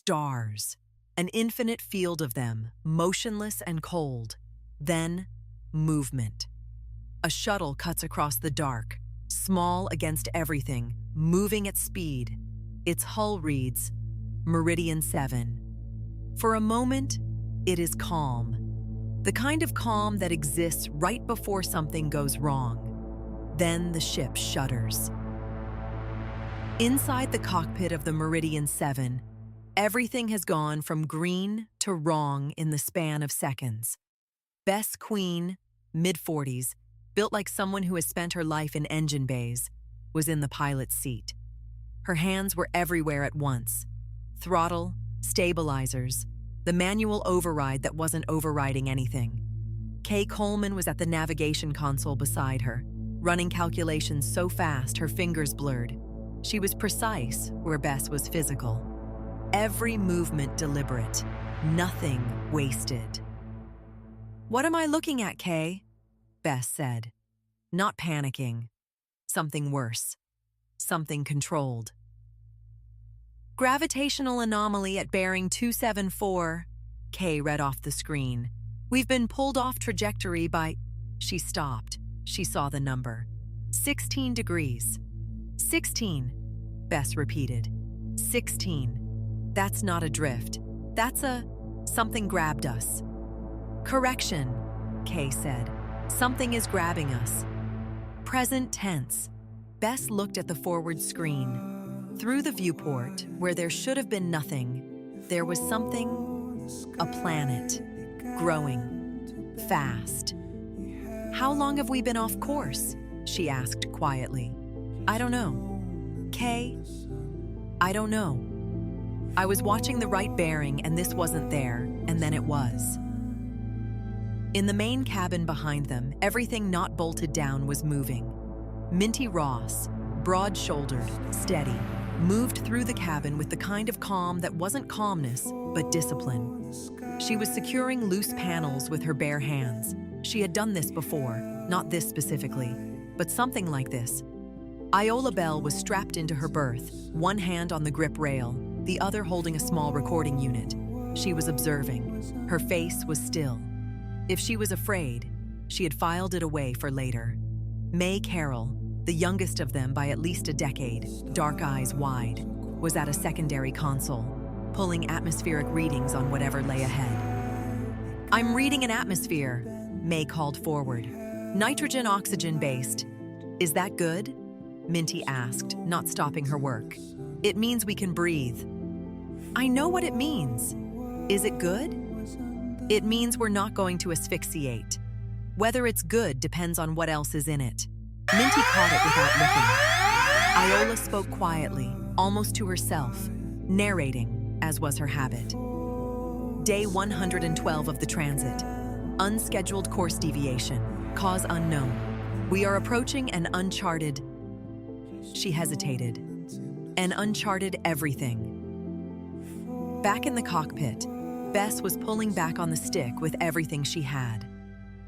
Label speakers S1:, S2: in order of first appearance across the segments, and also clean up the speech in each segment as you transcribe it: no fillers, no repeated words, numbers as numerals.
S1: stars, an infinite field of them, motionless and cold. Then, movement. A shuttle cuts across the dark, small against everything, moving at speed. Its hull reads, Meridian 7. For a moment, it is calm. The kind of calm that exists right before something goes wrong. Then the ship shudders. Inside the cockpit of the Meridian 7, everything has gone from green to wrong in the span of seconds. Bess Queen, mid-40s, built like someone who has spent her life in engine bays, was in the pilot's seat. Her hands were everywhere at once. Throttle, stabilizers, the manual override that wasn't overriding anything. Kay Coleman was at the navigation console beside her, running calculations so fast her fingers blurred. She was precise where Bess was physical. Every movement deliberate, nothing wasted. "What am I looking at, Kay?" Bess said, not panicking. Something worse. Something controlled. "Gravitational anomaly at bearing 274, Kay read off the screen. "We've been pulled off trajectory by—" She stopped. She saw the number. 16 degrees. 16, Bess repeated. 16. That's not a drift. That's something grabbed us. "Correction," Kay said. "Something is grabbing us." Present tense. Bess looked at the forward screen. Through the viewport, where there should have been nothing, there was something, a planet, growing, fast. "How long have we been off course?" she asked quietly. "I don't know." "Kay?" "I don't know. I was watching the right bearing and this wasn't there, and then it was." In the main cabin behind them, everything not bolted down was moving. Minty Ross, broad-shouldered, steady, moved through the cabin with the kind of calm that wasn't calmness, but discipline. She was securing loose panels with her bare hands. She had done this before, not this specifically, but something like this. Iola Bell was strapped into her berth, one hand on the grip rail, the other holding a small recording unit. She was observing. Her face was still. If she was afraid, she had filed it away for later. May Carroll, the youngest of them by at least a decade, dark eyes wide, was at a secondary console, pulling atmospheric readings on whatever lay ahead. "I'm reading an atmosphere," May called forward. "Nitrogen-oxygen based." "Is that good?" Minty asked, not stopping her work. "It means we can breathe." "I know what it means. Is it good?" "It means we're not going to asphyxiate. Whether it's good depends on what else is in it." Minty caught it without looking. Iola spoke quietly, almost to herself, narrating, as was her habit. Day 112 of the transit. Unscheduled course deviation. Cause unknown. We are approaching an uncharted... She hesitated. An uncharted everything. Back in the cockpit, Bess was pulling back on the stick with everything she had.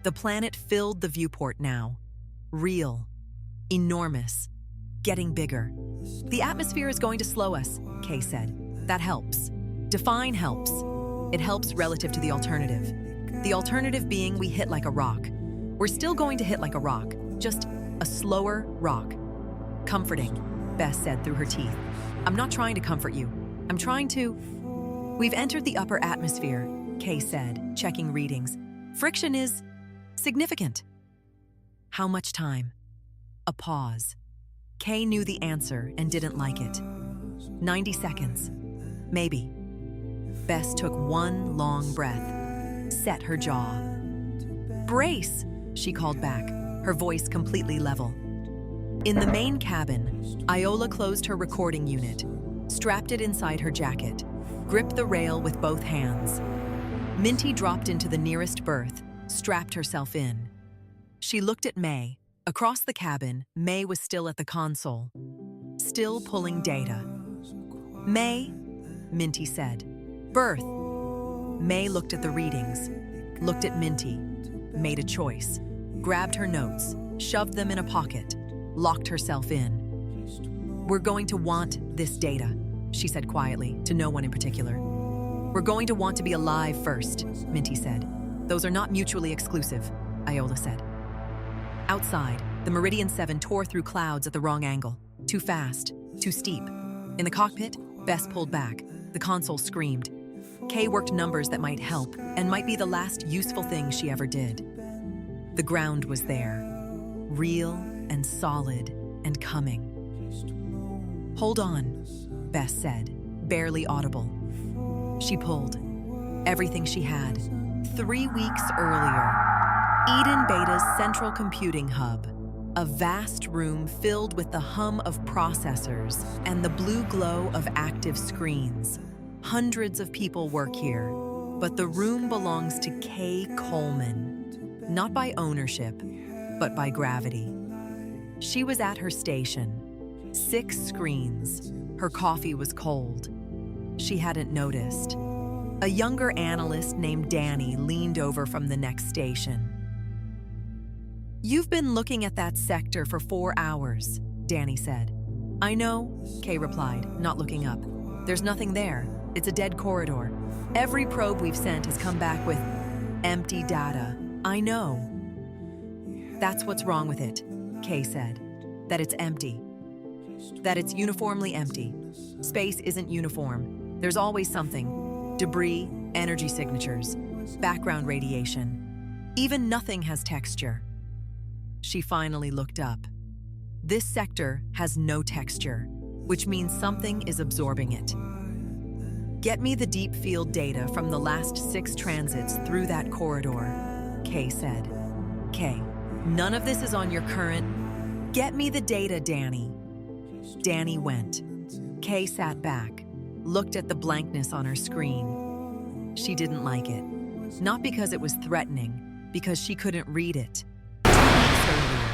S1: The planet filled the viewport now. Real. Enormous. Getting bigger. "The atmosphere is going to slow us," Kay said. "That helps. Define helps. It helps relative to the alternative. The alternative being we hit like a rock. We're still going to hit like a rock, just a slower rock." "Comforting," Bess said through her teeth. "I'm not trying to comfort you. I'm trying to..." "We've entered the upper atmosphere," Kay said, checking readings. "Friction is significant." "How much time?" A pause. Kay knew the answer and didn't like it. 90 seconds. Maybe. Bess took one long breath, set her jaw. "Brace," she called back, her voice completely level. In the main cabin, Iola closed her recording unit, strapped it inside her jacket, gripped the rail with both hands. Minty dropped into the nearest berth, strapped herself in. She looked at May. Across the cabin, May was still at the console, still pulling data. "May," Minty said. "Berth." May looked at the readings, looked at Minty, made a choice, grabbed her notes, shoved them in a pocket, locked herself in. "We're going to want this data," she said quietly, to no one in particular. We're going to want to be alive first, Minty said. Those are not mutually exclusive, Iola said. Outside, the Meridian 7 tore through clouds at the wrong angle. Too fast, too steep. In the cockpit, Bess pulled back. The console screamed. Kay worked numbers that might help, and might be the last useful thing she ever did. The ground was there, real and solid and coming. Hold on, Bess said, barely audible. She pulled. Everything she had. 3 weeks earlier. Eden Beta's central computing hub. A vast room filled with the hum of processors and the blue glow of active screens. Hundreds of people work here, but the room belongs to Kay Coleman. Not by ownership, but by gravity. She was at her station. 6 screens. Her coffee was cold. She hadn't noticed. A younger analyst named Danny leaned over from the next station. You've been looking at that sector for 4 hours, Danny said. I know, Kay replied, not looking up. There's nothing there. It's a dead corridor. Every probe we've sent has come back with empty data. I know. That's what's wrong with it, Kay said. That it's empty. That it's uniformly empty. Space isn't uniform. There's always something. Debris, energy signatures, background radiation. Even nothing has texture. She finally looked up. This sector has no texture, which means something is absorbing it. Get me the deep field data from the last 6 transits through that corridor, Kay said. Kay, none of this is on your current... Get me the data, Danny. Danny went. Kay sat back, looked at the blankness on her screen. She didn't like it. Not because it was threatening, because she couldn't read it. 2 weeks earlier,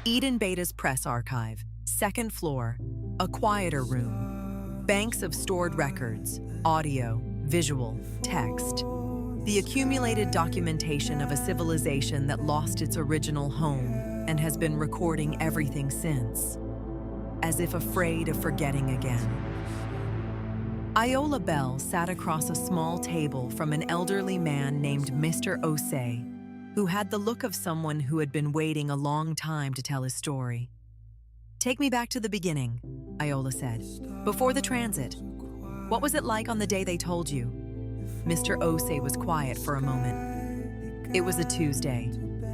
S1: Eden Beta's press archive, 2nd floor, a quieter room. Banks of stored records, audio, visual, text. The accumulated documentation of a civilization that lost its original home and has been recording everything since, as if afraid of forgetting again. Iola Bell sat across a small table from an elderly man named Mr. Osei, who had the look of someone who had been waiting a long time to tell his story. Take me back to the beginning, Iola said. Before the transit. What was it like on the day they told you? Mr. Osei was quiet for a moment. It was a Tuesday,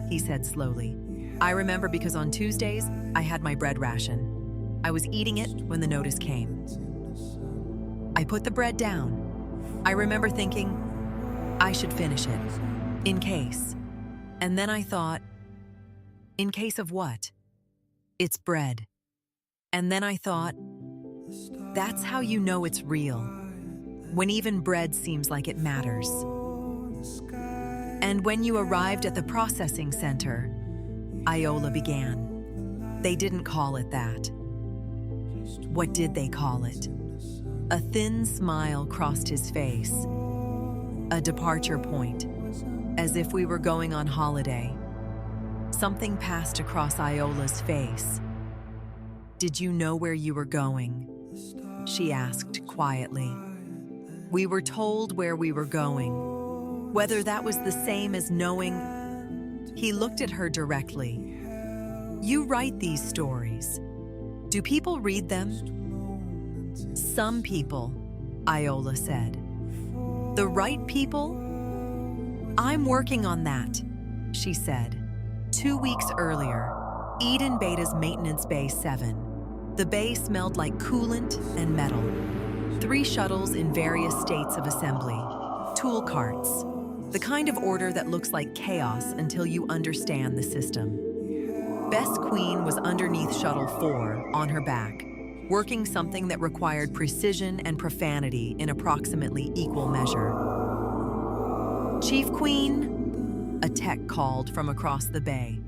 S1: he said slowly. I remember because on Tuesdays, I had my bread ration. I was eating it when the notice came. I put the bread down. I remember thinking, I should finish it, in case. And then I thought, in case of what? It's bread. And then I thought, that's how you know it's real, when even bread seems like it matters. And when you arrived at the processing center, Iola began. They didn't call it that. What did they call it? A thin smile crossed his face. A departure point, as if we were going on holiday. Something passed across Iola's face. Did you know where you were going? She asked quietly. We were told where we were going. Whether that was the same as knowing... He looked at her directly. You write these stories. Do people read them? Some people, Iola said. The right people? I'm working on that, she said. 2 weeks earlier, Eden Beta's maintenance bay 7. The bay smelled like coolant and metal. 3 shuttles in various states of assembly. Tool carts. The kind of order that looks like chaos until you understand the system. Bess Queen was underneath Shuttle 4, on her back, working something that required precision and profanity in approximately equal measure. Chief Queen, a tech called from across the bay.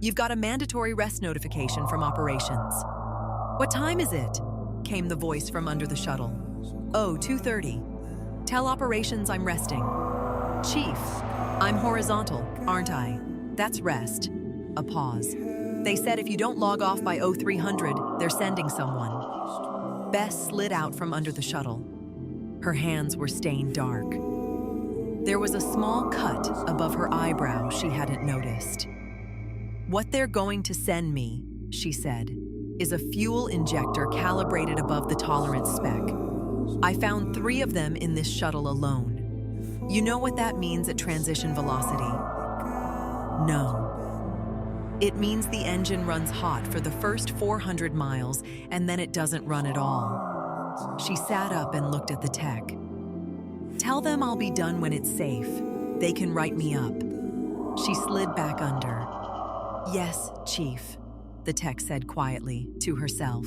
S1: You've got a mandatory rest notification from operations. What time is it? Came the voice from under the shuttle. Oh, 2:30. Tell operations I'm resting. Chief, I'm horizontal, aren't I? That's rest. A pause. They said if you don't log off by 0300, they're sending someone. Bess slid out from under the shuttle. Her hands were stained dark. There was a small cut above her eyebrow she hadn't noticed. "What they're going to send me," she said, "is a fuel injector calibrated above the tolerance spec. I found 3 of them in this shuttle alone. You know what that means at transition velocity?" "No." "It means the engine runs hot for the first 400 miles and then it doesn't run at all." She sat up and looked at the tech. "Tell them I'll be done when it's safe. They can write me up." She slid back under. "Yes, Chief," the tech said quietly to herself.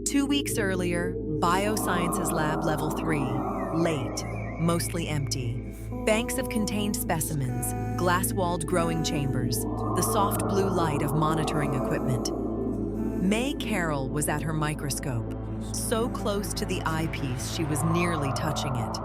S1: 2 weeks earlier, Biosciences Lab Level 3, late, mostly empty. Banks of contained specimens, glass-walled growing chambers, the soft blue light of monitoring equipment. May Carroll was at her microscope, so close to the eyepiece she was nearly touching it.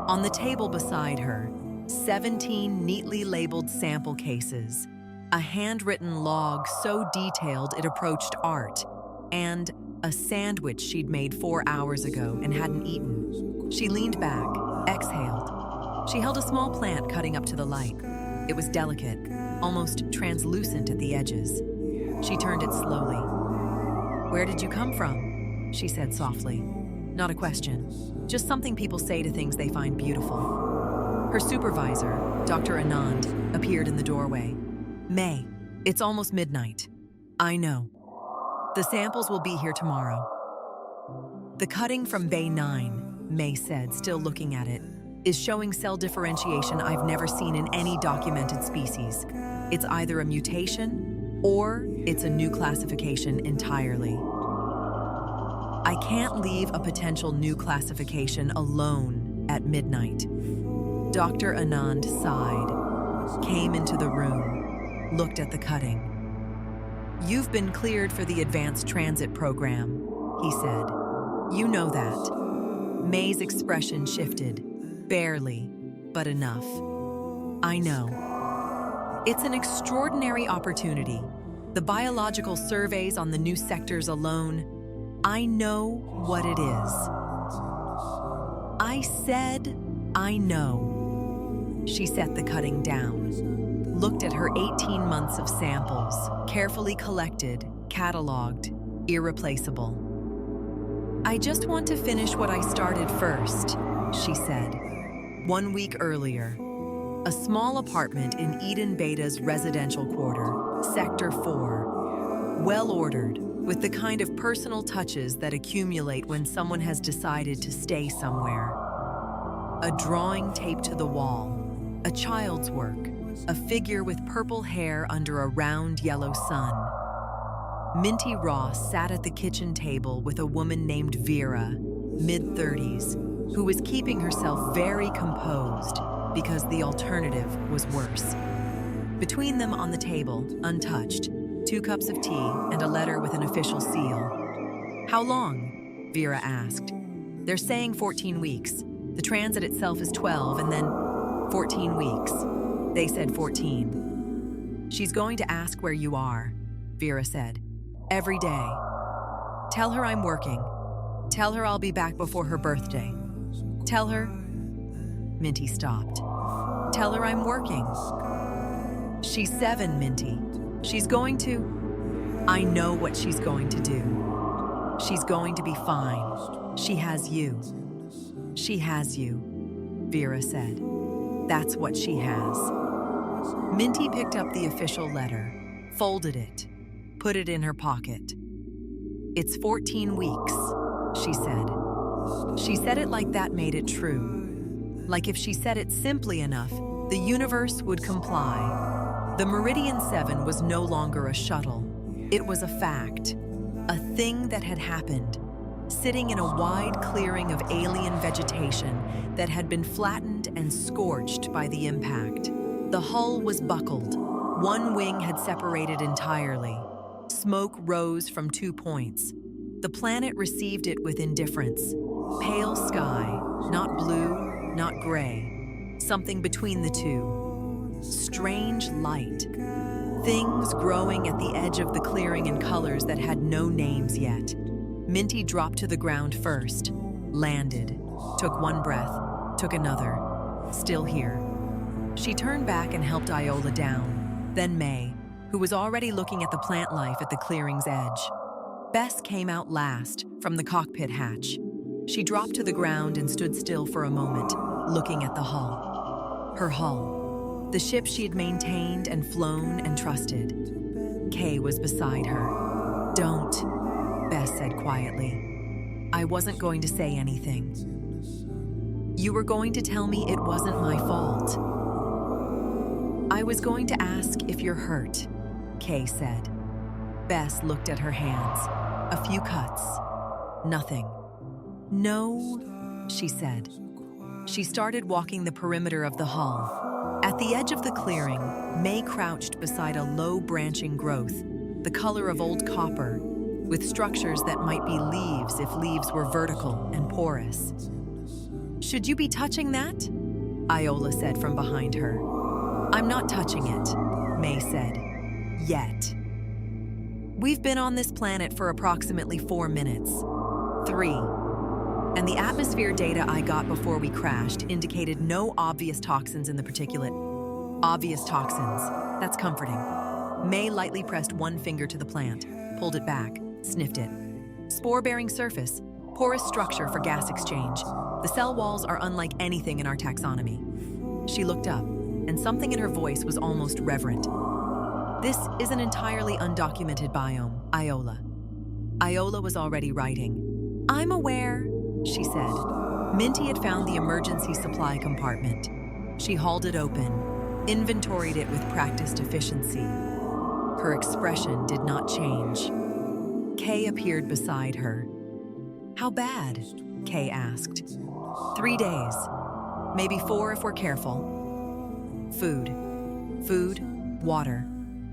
S1: On the table beside her, 17 neatly labeled sample cases, a handwritten log so detailed it approached art, and a sandwich she'd made 4 hours ago and hadn't eaten. She leaned back, exhaled. She held a small plant cutting up to the light. It was delicate, almost translucent at the edges. She turned it slowly. "Where did you come from?" she said softly. Not a question, just something people say to things they find beautiful. Her supervisor, Dr. Anand, appeared in the doorway. "May, it's almost midnight." "I know. The samples will be here tomorrow." "The cutting from Bay 9, May said, still looking at it, "is showing cell differentiation I've never seen in any documented species. It's either a mutation or it's a new classification entirely." "I can't leave a potential new classification alone at midnight." Dr. Anand sighed, came into the room, looked at the cutting. "You've been cleared for the Advanced Transit Program," he said. "You know that." May's expression shifted. "Barely, but enough." "I know. It's an extraordinary opportunity. The biological surveys on the new sectors alone. I know what it is." "I said, I know." She set the cutting down, looked at her 18 months of samples, carefully collected, catalogued, irreplaceable. "I just want to finish what I started first," she said. 1 week earlier, a small apartment in Eden Beta's residential quarter, Sector 4, well-ordered, with the kind of personal touches that accumulate when someone has decided to stay somewhere. A drawing taped to the wall, a child's work, a figure with purple hair under a round yellow sun. Minty Ross sat at the kitchen table with a woman named Vera, mid-30s, who was keeping herself very composed because the alternative was worse. Between them on the table, untouched, 2 cups of tea and a letter with an official seal. "How long?" Vera asked. "They're saying 14 weeks. The transit itself is 12 and then 14 weeks. They said 14. "She's going to ask where you are," Vera said. "Every day. Tell her I'm working. Tell her I'll be back before her birthday. Tell her..." Minty stopped. "Tell her I'm working." "She's 7, Minty. She's going to..." "I know what she's going to do. She's going to be fine. She has you." "She has you," Vera said. "That's what she has." Minty picked up the official letter, folded it, put it in her pocket. "It's 14 weeks, she said. She said it like that made it true. Like if she said it simply enough, the universe would comply. The Meridian 7 was no longer a shuttle. It was a fact, a thing that had happened, sitting in a wide clearing of alien vegetation that had been flattened and scorched by the impact. The hull was buckled. 1 wing had separated entirely. Smoke rose from 2 points. The planet received it with indifference. Pale sky, not blue, not gray. Something between the two. Strange light. Things growing at the edge of the clearing in colors that had no names yet. Minty dropped to the ground first, landed, took one breath, took another. Still here. She turned back and helped Iola down, then May, who was already looking at the plant life at the clearing's edge. Bess came out last, from the cockpit hatch. She dropped to the ground and stood still for a moment, looking at the hull. Her hull. The ship she had maintained and flown and trusted. Kay was beside her. "Don't," Bess said quietly. "I wasn't going to say anything. You were going to tell me it wasn't my fault. I was going to ask if you're hurt," Kay said. Bess looked at her hands. A few cuts. Nothing. "No," she said. She started walking the perimeter of the hull. At the edge of the clearing, May crouched beside a low branching growth, the color of old copper, with structures that might be leaves if leaves were vertical and porous. "Should you be touching that?" Iola said from behind her. "I'm not touching it," May said. "Yet. We've been on this planet for approximately 4 minutes. 3. And the atmosphere data I got before we crashed indicated no obvious toxins in the particulate. Obvious toxins. That's comforting." May lightly pressed one finger to the plant, pulled it back, sniffed it. "Spore-bearing surface, porous structure for gas exchange. The cell walls are unlike anything in our taxonomy." She looked up, and something in her voice was almost reverent. "This is an entirely undocumented biome, Iola." Iola was already writing. "I'm aware," she said. Minty had found the emergency supply compartment. She hauled it open, inventoried it with practiced efficiency. Her expression did not change. Kay appeared beside her. "How bad?" Kay asked. 3 days. Maybe 4 if we're careful. Food, water,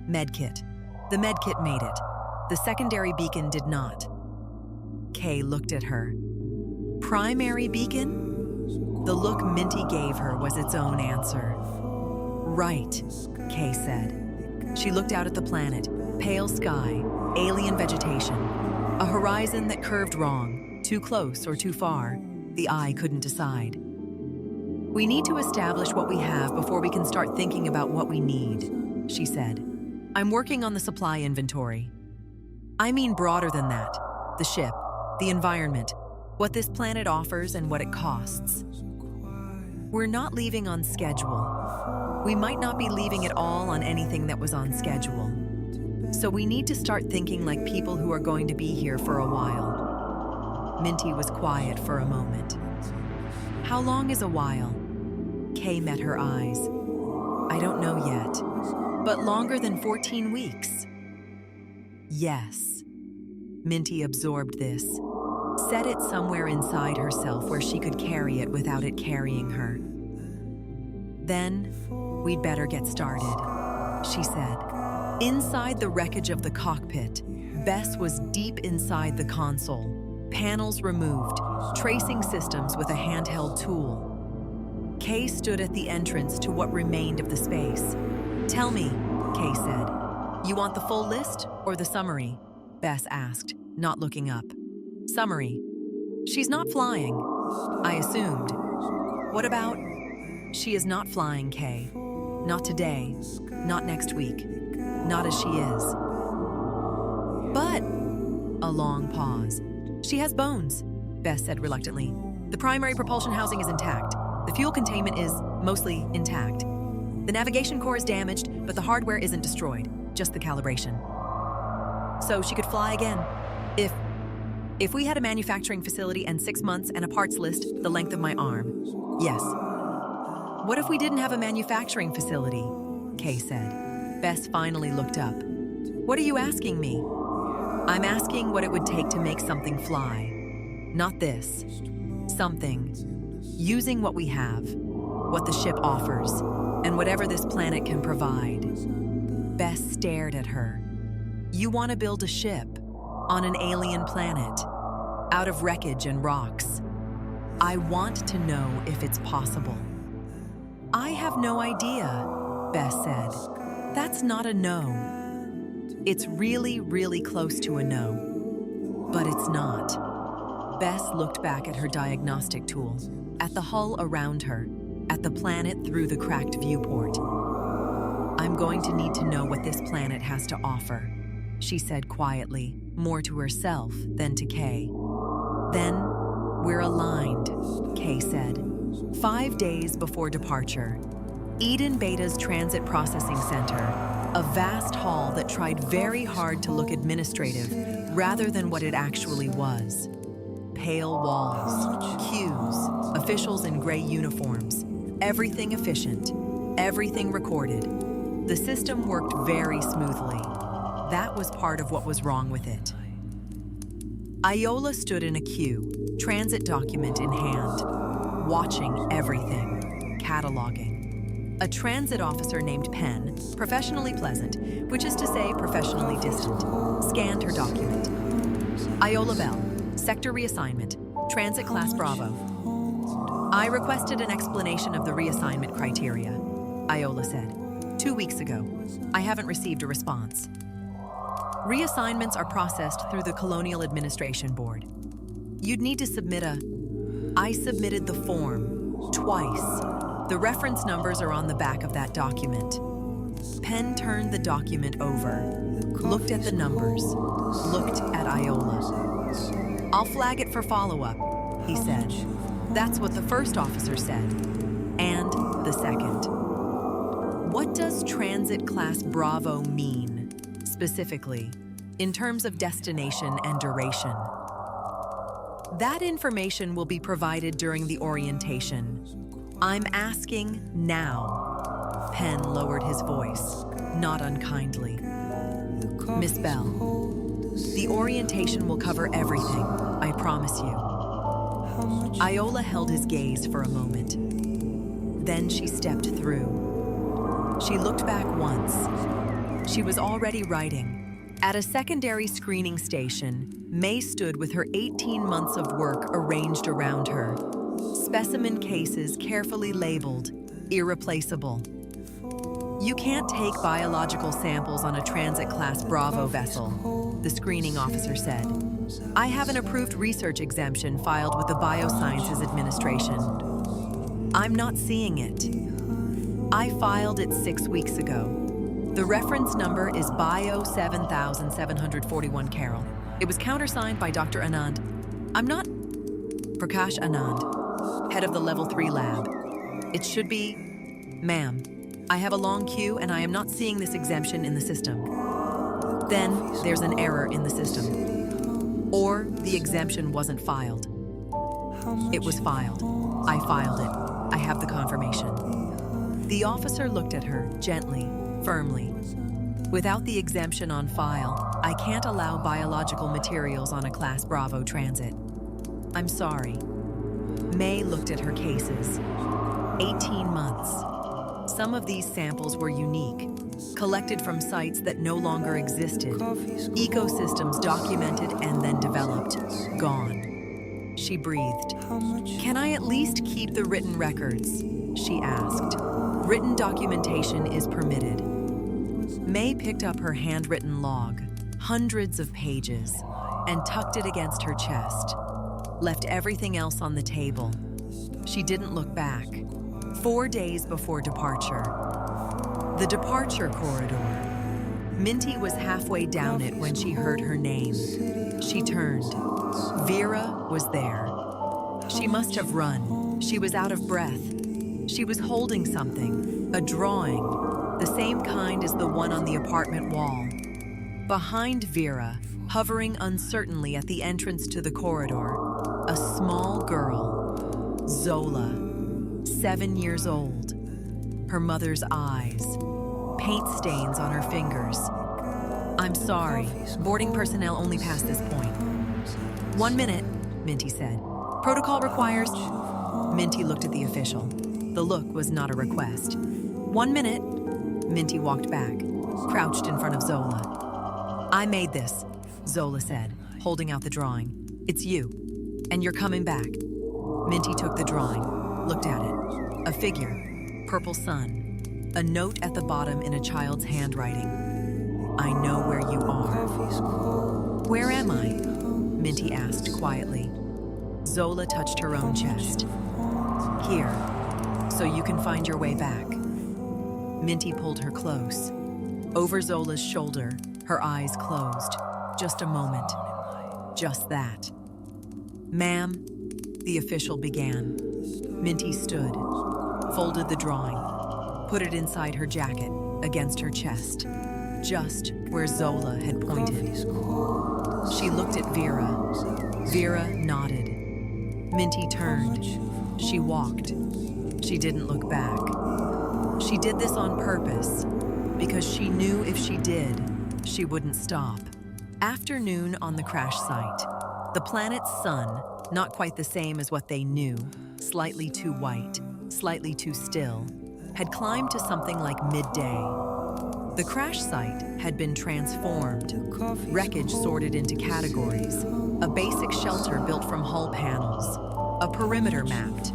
S1: medkit. The medkit made it. The secondary beacon did not." Kay looked at her. "Primary beacon?" The look Minty gave her was its own answer. "Right," Kay said. She looked out at the planet, pale sky, alien vegetation, a horizon that curved wrong, too close or too far. The eye couldn't decide. "We need to establish what we have before we can start thinking about what we need," she said. "I'm working on the supply inventory. I mean broader than that. The ship, the environment, what this planet offers and what it costs. We're not leaving on schedule. We might not be leaving at all on anything that was on schedule. So we need to start thinking like people who are going to be here for a while." Minty was quiet for a moment. "How long is a while?" Kay met her eyes. "I don't know yet, but longer than 14 weeks." "Yes." Minty absorbed this, set it somewhere inside herself where she could carry it without it carrying her. "Then, we'd better get started," she said. Inside the wreckage of the cockpit, Bess was deep inside the console, panels removed, tracing systems with a handheld tool. Kay stood at the entrance to what remained of the space. "Tell me," Kay said. "You want the full list or the summary?" Bess asked, not looking up. "Summary. She's not flying." I assumed. "What about?" "She is not flying, Kay. Not today. Not next week. Not as she is." "But," a long pause. "She has bones," Bess said reluctantly. "The primary propulsion housing is intact. The fuel containment is mostly intact. The navigation core is damaged, but the hardware isn't destroyed, just the calibration. So she could fly again. If we had a manufacturing facility and 6 months and a parts list the length of my arm. Yes." "What if we didn't have a manufacturing facility?" Kay said. Bess finally looked up. "What are you asking me?" "I'm asking what it would take to make something fly. Not this. Something. Using what we have, what the ship offers, and whatever this planet can provide." Bess stared at her. "You want to build a ship on an alien planet, out of wreckage and rocks. I want to know if it's possible." "I have no idea," Bess said. "That's not a no. It's really, really close to a no." But it's not. Bess looked back at her diagnostic tool, at the hull around her, at the planet through the cracked viewport. "I'm going to need to know what this planet has to offer," she said quietly, more to herself than to Kay. "Then, we're aligned," Kay said. 5 days before departure, Eden Beta's Transit Processing Center, a vast hall that tried very hard to look administrative rather than what it actually was. Pale walls, queues, officials in gray uniforms, everything efficient, everything recorded. The system worked very smoothly. That was part of what was wrong with it. Iola stood in a queue, transit document in hand, watching everything, cataloging. A transit officer named Penn, professionally pleasant, which is to say professionally distant, scanned her document. "Iola Bell, sector reassignment, transit class Bravo." "I requested an explanation of the reassignment criteria," Iola said. 2 weeks ago. I haven't received a response." Reassignments are processed through the Colonial Administration Board. You'd need to submit I submitted the form, twice. The reference numbers are on the back of that document. Penn turned the document over, looked at the numbers, looked at Iola. "I'll flag it for follow-up," he said. That's what the first officer said, and the second. What does Transit Class Bravo mean, specifically, in terms of destination and duration? That information will be provided during the orientation. I'm asking now. Penn lowered his voice, not unkindly. "Miss Bell, the orientation will cover everything, I promise you." Iola held his gaze for a moment. Then she stepped through. She looked back once. She was already writing. At a secondary screening station, May stood with her 18 months of work arranged around her. Specimen cases carefully labeled, irreplaceable. "You can't take biological samples on a Transit Class Bravo vessel," the screening officer said. "I have an approved research exemption filed with the Biosciences Administration." "I'm not seeing it." "I filed it 6 weeks ago. The reference number is Bio 7741 Carol. It was countersigned by Dr. Anand. I'm not Prakash Anand, head of the Level 3 lab. It should be, ma'am, I have a long queue and I am not seeing this exemption in the system." Then there's an error in the system. Or the exemption wasn't filed. "It was filed. I filed it. I have the confirmation." The officer looked at her gently, firmly. "Without the exemption on file, I can't allow biological materials on a Class Bravo transit. I'm sorry." May looked at her cases. 18 months. Some of these samples were unique, collected from sites that no longer existed, ecosystems documented and then developed, gone. She breathed. "Can I at least keep the written records?" she asked. "Written documentation is permitted." May picked up her handwritten log, hundreds of pages, and tucked it against her chest. Left everything else on the table. She didn't look back. 4 days before departure. The departure corridor. Minty was halfway down it when she heard her name. She turned. Vera was there. She must have run. She was out of breath. She was holding something, a drawing, the same kind as the one on the apartment wall. Behind Vera, hovering uncertainly at the entrance to the corridor, a small girl, Zola, 7 years old. Her mother's eyes, paint stains on her fingers. "I'm sorry, boarding personnel only past this point." "1 minute," Minty said. "Protocol requires..." Minty looked at the official. The look was not a request. "1 minute." Minty walked back, crouched in front of Zola. "I made this," Zola said, holding out the drawing. "It's you, and you're coming back." Minty took the drawing, looked at it. A figure, purple sun, a note at the bottom in a child's handwriting. "I know where you are." "Where am I?" Minty asked quietly. Zola touched her own chest. Here, so you can find your way back. Minty pulled her close. Over Zola's shoulder, her eyes closed. Just a moment. Just that. Ma'am, the official began. Minty stood, folded the drawing, put it inside her jacket, against her chest, just where Zola had pointed. She looked at Vera. Vera nodded. Minty turned. She walked. She didn't look back. She did this on purpose, because she knew if she did, she wouldn't stop. Afternoon on the crash site. The planet's sun, not quite the same as what they knew, slightly too white, slightly too still, had climbed to something like midday. The crash site had been transformed, wreckage sorted into categories, a basic shelter built from hull panels, a perimeter mapped.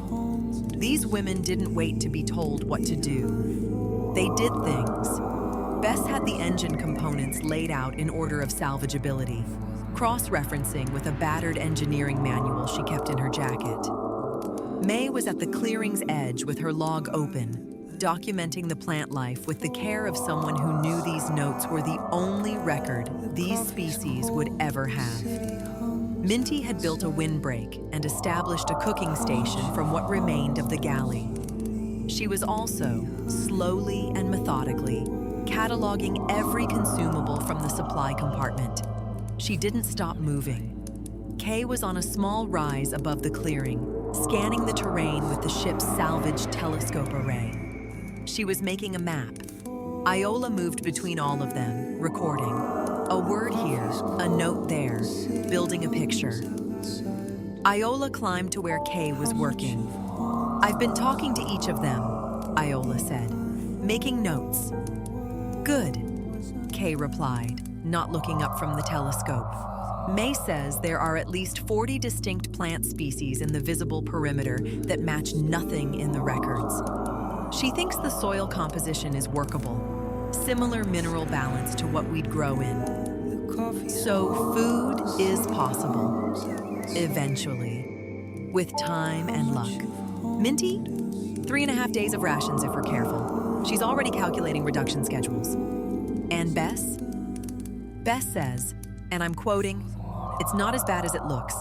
S1: These women didn't wait to be told what to do. They did things. Bess had the engine components laid out in order of salvageability, cross-referencing with a battered engineering manual she kept in her jacket. May was at the clearing's edge with her log open, documenting the plant life with the care of someone who knew these notes were the only record these species would ever have. Minty had built a windbreak and established a cooking station from what remained of the galley. She was also, slowly and methodically, cataloging every consumable from the supply compartment. She didn't stop moving. Kay was on a small rise above the clearing, scanning the terrain with the ship's salvage telescope array. She was making a map. Iola moved between all of them, recording. A word here, a note there, building a picture. Iola climbed to where Kay was working. I've been talking to each of them, Iola said, making notes. Good, Kay replied, not looking up from the telescope. May says there are at least 40 distinct plant species in the visible perimeter that match nothing in the records. She thinks the soil composition is workable, similar mineral balance to what we'd grow in. So food is possible, eventually, with time and luck. Minty? 3.5 days of rations if we're careful. She's already calculating reduction schedules. And Bess? Bess says, and I'm quoting, "It's not as bad as it looks,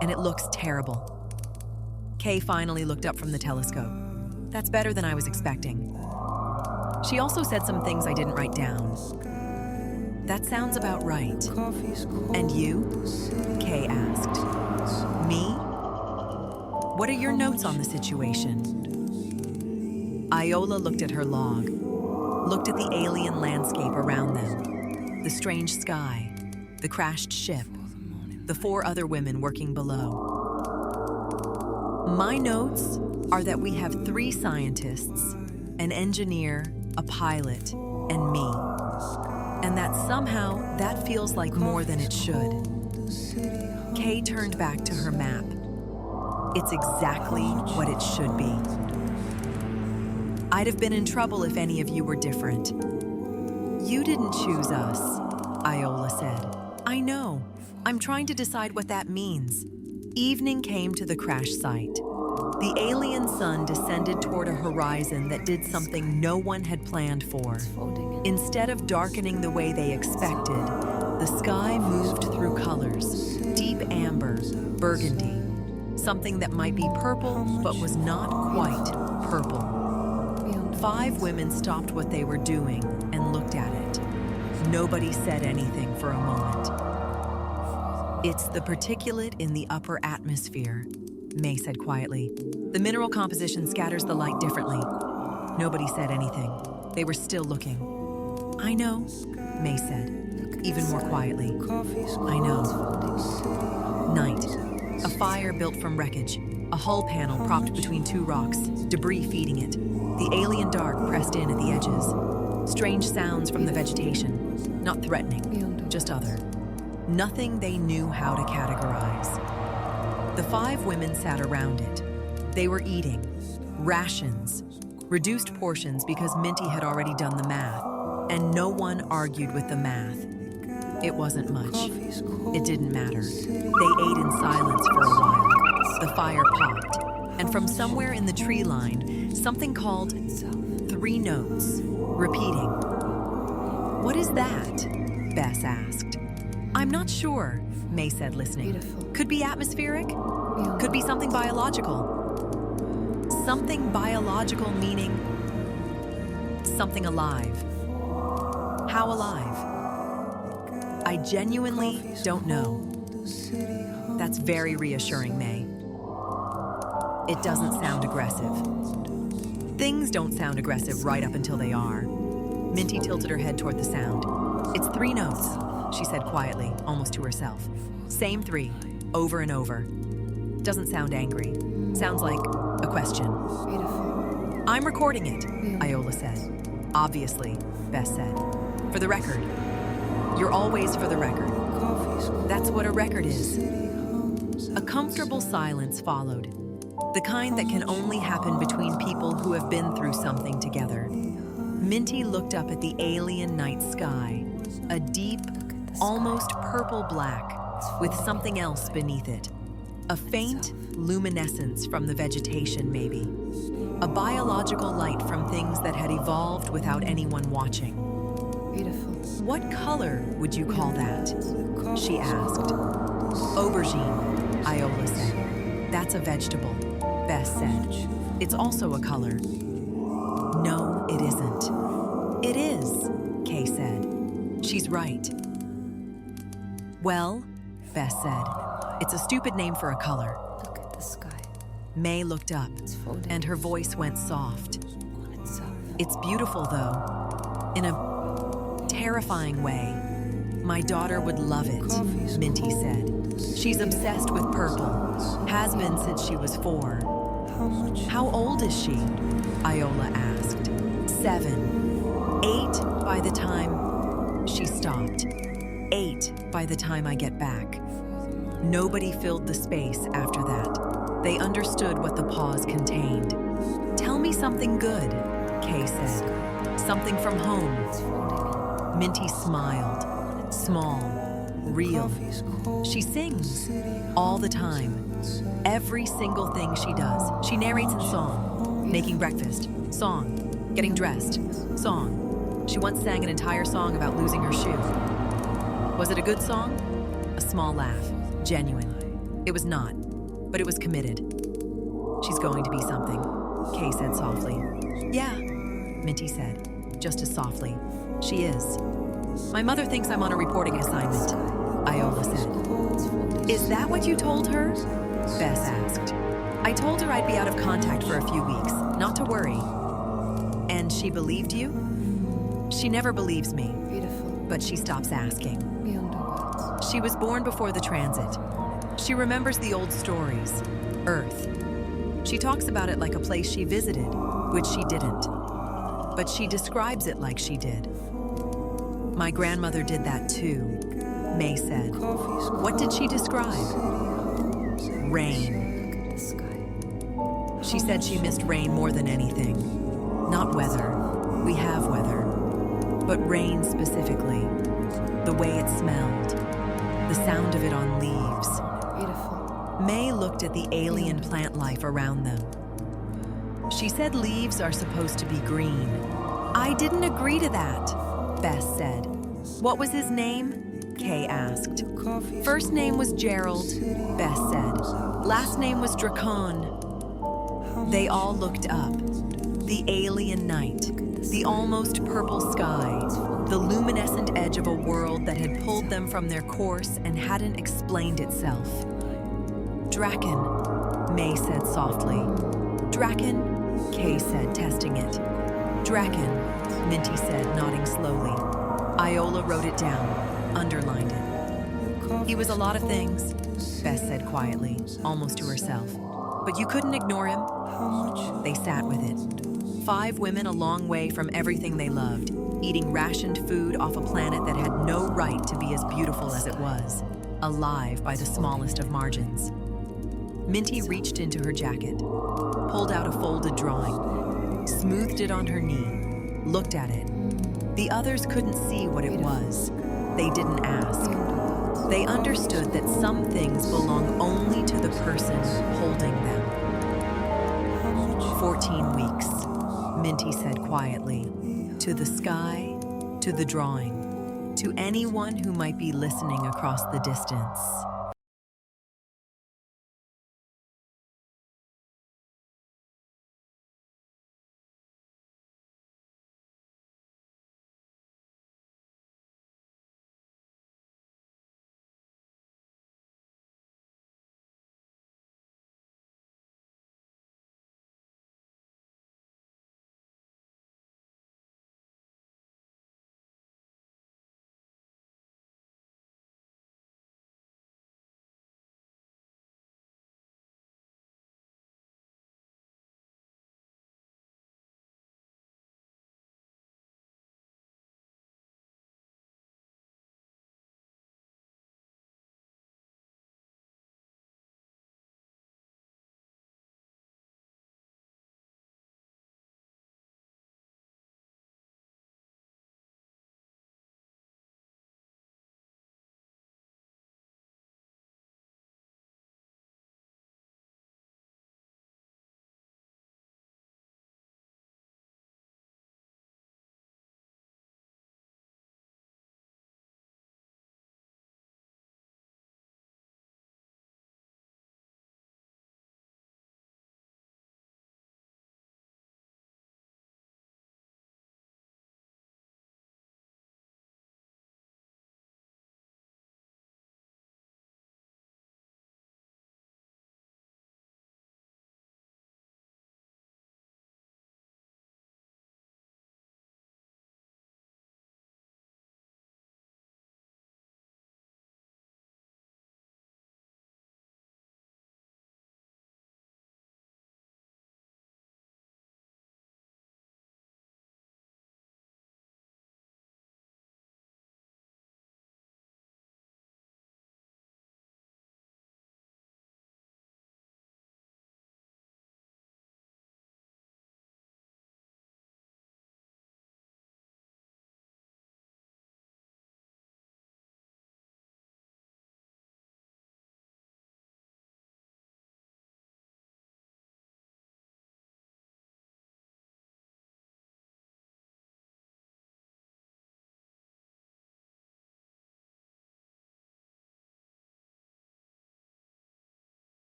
S1: and it looks terrible." Kay finally looked up from the telescope. That's better than I was expecting. She also said some things I didn't write down. That sounds about right. And you? Kay asked. Me? What are your notes on the situation? Iola looked at her log, looked at the alien landscape around them, the strange sky, the crashed ship, the 4 other women working below. My notes are that we have 3 scientists, an engineer, a pilot, and me. And that somehow that feels like more than it should. Kay turned back to her map. It's exactly what it should be. I'd have been in trouble if any of you were different. You didn't choose us, Iola said. I know. I'm trying to decide what that means. Evening came to the crash site. The alien sun descended toward a horizon that did something no one had planned for. Instead of darkening the way they expected, the sky moved through colors, deep amber, burgundy, something that might be purple but was not quite purple. 5 women stopped what they were doing and looked at it. Nobody said anything for a moment. It's the particulate in the upper atmosphere, May said quietly. The mineral composition scatters the light differently. Nobody said anything. They were still looking. I know, May said, even more quietly. I know. Night. A fire built from wreckage. A hull panel propped between 2 rocks, debris feeding it. The alien dark pressed in at the edges. Strange sounds from the vegetation. Not threatening, just other. Nothing they knew how to categorize. The 5 women sat around it. They were eating. Rations. Reduced portions because Minty had already done the math, and no one argued with the math. It wasn't much. It didn't matter. They ate in silence for a while. The fire popped, and from somewhere in the tree line, something called 3 notes, repeating. "What is that?" Bess asked. "I'm not sure," May said, listening. "Could be atmospheric. Could be something biological." Something biological meaning something alive. How alive? I genuinely don't know. That's very reassuring, May. It doesn't sound aggressive. Things don't sound aggressive right up until they are. Minty tilted her head toward the sound. "It's 3 notes," she said quietly, almost to herself. "Same 3, over and over. Doesn't sound angry. Sounds like a question." "I'm recording it," Iola said. "Obviously," Bess said. "For the record. You're always for the record. That's what a record is." A comfortable silence followed, the kind that can only happen between people who have been through something together. Minty looked up at the alien night sky, a deep, almost purple black, with something else beneath it. A faint luminescence from the vegetation, maybe. A biological light from things that had evolved without anyone watching. "What color would you call that?" she asked. "Aubergine," Iola said. "That's a vegetable," Bess said. "It's also a color." "No, it isn't." "It is," Kay said. "She's right." "Well," Bess said, "it's a stupid name for a color."
S2: Look at the sky.
S1: May looked up, and her voice went soft. "It's beautiful, though, in a terrifying way. My daughter would love it," Minty said. "She's obsessed with purple, has been since she was 4. "How old is she?" Iola asked. 7. 8 by the time she stopped. 8 by the time I get back. Nobody filled the space after that. They understood what the pause contained. "Tell me something good," Kay said. "Something from home." Minty smiled. Small, real. She sings all the time. Every single thing she does. She narrates in song. Making breakfast, song. Getting dressed, song. She once sang an entire song about losing her shoe. Was it a good song? A small laugh. Genuine. It was not, but it was committed. "She's going to be something," Kay said softly. "Yeah," Minty said, just as softly. "She is." "My mother thinks I'm on a reporting assignment," Iola said. "Is that what you told her?" Bess asked. "I told her I'd be out of contact for a few weeks, not to worry." "And she believed you?" "She never believes me, but she stops asking." "She was born before the transit. She remembers the old stories, Earth. She talks about it like a place she visited, which she didn't. But she describes it like she did." "My grandmother did that too," May said. "What did she describe?" "Rain." "She said she missed rain more than anything. Not weather. We have weather. But rain specifically. The way it smelled. The sound of it on leaves." May looked at the alien plant life around them. "She said leaves are supposed to be green." "I didn't agree to that," Bess said. "What was his name?" Kay asked. "First name was Gerald," Bess said. "Last name was Drakon." They all looked up. The alien night, the almost purple sky, the luminescent edge of a world that had pulled them from their course and hadn't explained itself. "Drakon," May said softly. "Drakon," Kay said, testing it. "Drakon," Minty said, nodding slowly. Iola wrote it down, underlined it. "He was a lot of things," Bess said quietly, almost to herself. "But you couldn't ignore him." They sat with it. 5 women a long way from everything they loved, eating rationed food off a planet that had no right to be as beautiful as it was, alive by the smallest of margins. Minty reached into her jacket, pulled out a folded drawing, smoothed it on her knee, looked at it. The others couldn't see what it was. They didn't ask. They understood that some things belong only to the person holding them. 14 weeks, Minty said quietly, to the sky, to the drawing, to anyone who might be listening across the distance.